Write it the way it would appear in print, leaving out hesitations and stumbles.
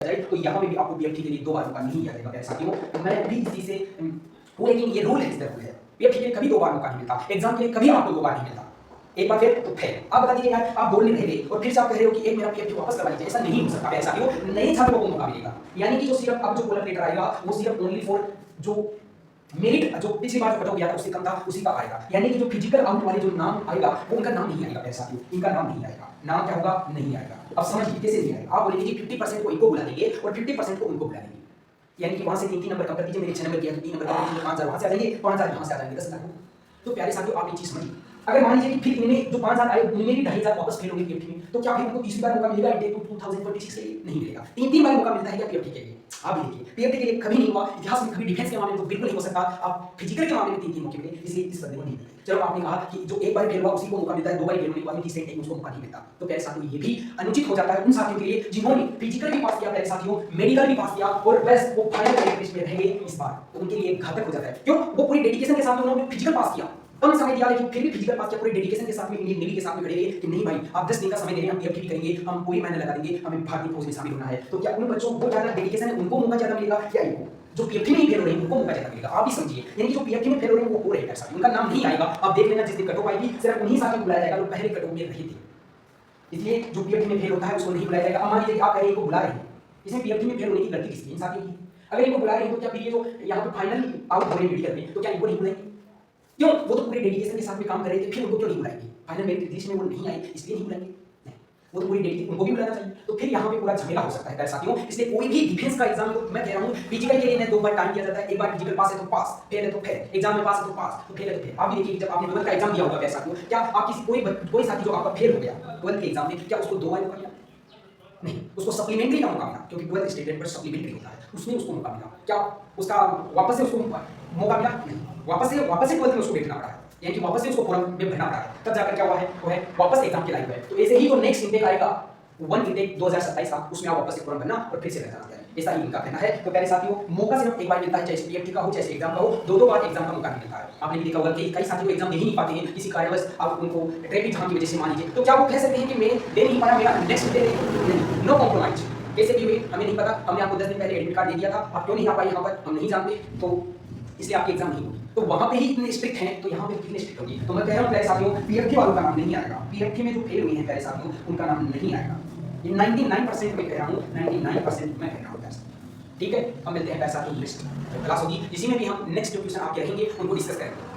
जाए तो यहाँ पे भी आपको पीएफटी के लिए 2 बार मौका नहीं दिया जाएगा मेरे साथियों। तो मैं भी इस चीज़ से लेकिन ये रूल है, इस रूल है, पीएफटी के लिए कभी 2 बार मौका नहीं मिलता, एग्जाम के लिए कभी आपको 2 बार नहीं मिलता। एक बार फिर तो फेल। आप बता दीजिए यार, आप बोलने रह गए और फिर से आप कह रहे हो कि एक मेरा पीएफटी वापस करवा लीजिए, ऐसा नहीं हो सकता मेरे साथियों। नए छात्रों को मौका मिलेगा, यानी कि जो सिर्फ अब जो कोलम लेटर आएगा वो सिर्फ ओनली फॉर जो मेरिट जो पिछली बार जो कट ऑफ गया था उससे कम था उसी का आएगा, यानी कि जो फिजिकल आउट वाले जो नाम आएगा वो उनका नाम नहीं आएगा मेरे साथियों, इनका नाम नहीं आएगा। नाम क्या होगा? नहीं आएगा। अब समझिए कैसे नहीं आएगा। आप बोलेंगे कि 50% को इनको बुला देंगे और 50% को उनको बुला देंगे, यानी कि वहां से 3 नंबर कम कर दीजिए, मेरे 6 नंबर किया तो 3 नंबर कम कीजिए, 5000 वहां से आ जाएंगे, 5000 यहां से आ जाएंगे, 10,000। तो प्यारे साथियों आप एक चीज समझिए, अगर मान लीजिए कि फिर इनमें जो 5000 आए उनमें भी 2500 वापस फेल होंगे पीएफटी में, तो क्या फिर उनको तीसरी बार मौका मिलेगा इंटेक 2026 के लिए? नहीं मिलेगा। 3 बार मौका मिलता है क्या पीएफटी के लिए? आप देखिए पीएफटी के लिए कभी नहीं हुआ, इतिहास में कभी, डिफेंस के मामले में तो बिल्कुल नहीं हो सकता। आप फिजिकल के मामले में 3 मौके मिले, इसलिए इस बंदे को नहीं मिले। चलो आपने कहा कि जो एक बार फेल हुआ उसी को मौका मिलता है, 2 बार फेल होने के बाद तीसरे इंटेक में उसको मौका नहीं मिलता। तो प्यारे साथियों ये भी अनुचित हो जाता है उन साथियों के लिए जिन्होंने फिजिकल भी पास किया, प्यारे साथियों मेडिकल भी पास किया और बस वो फाइनल मेरिट लिस्ट में रह गए इस बार, तो उनके लिए घातक हो जाता है। क्यों? वो पूरी डेडिकेशन के साथ उन्होंने फिजिकल पास किया, कम समय दिया, लेकिन फिर भी फिजिकल पास किया, पूरे डेडिकेशन के साथ में, इंडियन नेवी के साथ में खड़े रहे कि नहीं भाई आप 10 दिन का समय दे रहे हैं, हम पीएफटी करेंगे, हम पूरी मेहनत लगा देंगे, हमें भारतीय फौज में शामिल होना है। तो क्या उन बच्चों को ज्यादा डेडिकेशन है, उनको मौका ज्यादा मिलेगा या इनको जो पीएफटी में ही फेल हो रहे हैं उनको मौका ज्यादा मिलेगा? आप भी समझिए, यानी कि जो पीएफटी में फेल हो रहे हैं वो हो रहे हैं साहब, उनका नाम नहीं आएगा। आप देख लेना जिस दिन कट ऑफ आएगी सिर्फ उन्हीं साथियों को बुलाया जाएगा जो पहले कट ऑफ में रहे थे। इसलिए जो पीएफटी में फेल होता है उसको नहीं बुलाया जाएगा। मान लीजिए आप कह रहे हैं इनको बुला रहे हैं, इसमें पीएफटी में फेल होने की गलती किसकी? इन साथियों की। अगर इनको बुला रहे हैं तो क्या फिर ये जो यहाँ पे फाइनल आउट हो रहे हैं मेडिकल में, तो क्या इनको नहीं बुलाएंगे? क्यों? वो तो पूरे डेडिकेशन के साथ में काम कर रहे थे, फिर उनको क्यों नहीं बुलाएंगे? फाइनल मेरिट लिस्ट में वो नहीं आए इसलिए नहीं बुलाएंगे? नहीं, वो तो पूरी डेडिकेशन, उनको भी बुलाना चाहिए। तो फिर यहाँ पे पूरा झमेला हो सकता है प्यारे साथियों। इसलिए कोई भी डिफेंस का एग्जाम, तो मैं कह रहा हूँ फिजिकल के लिए इन्हें 2 बार टाइम दिया जाता है। एक बार फिजिकल पास है तो पास, फेल है तो फेल, एग्जाम में पास है तो पास, तो फेल है तो फेल। आप भी देखिए जब आपने 12th का एग्जाम दिया होगा प्यारे साथियों, क्या आप किसी कोई साथी जो आपका फेल हो गया 12th के एग्जाम में, क्या उसको 2 बार मौका मिला? नहीं, उसको सप्लीमेंट्री का मौका मिला, क्योंकि 12th स्टेट पर सप्लीमेंट्री होता है, उसने उसको मौका मिला। क्या उसका वापस से उसको मौका मिला? नहीं, वापस से 12th में उसको देखना पड़ा है, यानी कि वापस से उसको फॉर्म में भरना पड़ा है, तब जाकर क्या हुआ है वो है वापस एग्जाम के लायक है। तो ऐसे ही जो नेक्स्ट इंटेक आएगा 1 इंटेक 2027 का, उसमें आप वापस से फॉर्म भरना और फिर से रहना है, ऐसा ही इनका कहना है। तो प्यारे साथियों मौका सिर्फ एक बार मिलता है, चाहे पीएफटी का हो चाहे एग्जाम का हो, 2 बार एग्जाम का मौका नहीं मिलता है। आपने भी देखा होगा कि कई साथी को एग्जाम दे ही नहीं पाते हैं, किसी कारणवश आप उनको ट्रैफिक जाम की वजह से मान लीजिए, तो क्या वो कह सकते हैं कि मैं दे नहीं पाया, मेरा नेक्स्ट दे नहीं? No compromise. कैसे भी हुई हमें नहीं पता, हमने आपको 10 दिन पहले एडमिट कार्ड दे दिया था, आप क्यों नहीं आ पाए यहाँ पर हम नहीं जानते, तो इसलिए आपकी एग्जाम नहीं होगी। तो वहां पे ही इतने स्ट्रिक्ट हैं, तो यहाँ पे कितने स्ट्रिक्ट होगी? तो मैं कह रहा हूँ प्यारे साथियों पीएफटी वालों का नाम नहीं आएगा, पीएफटी में जो फेल हुए हैं प्यारे साथियों उनका नाम नहीं आएगा। ये 99% मैं कह रहा हूँ, 99% मैं कह रहा हूँ प्यारे साथियों। ठीक है, अब मिलते हैं प्यारे साथियों नेक्स्ट क्लास होगी जिसमें भी हम नेक्स्ट जो क्वेश्चन आपके रहेंगे उनको डिस्कस करेंगे।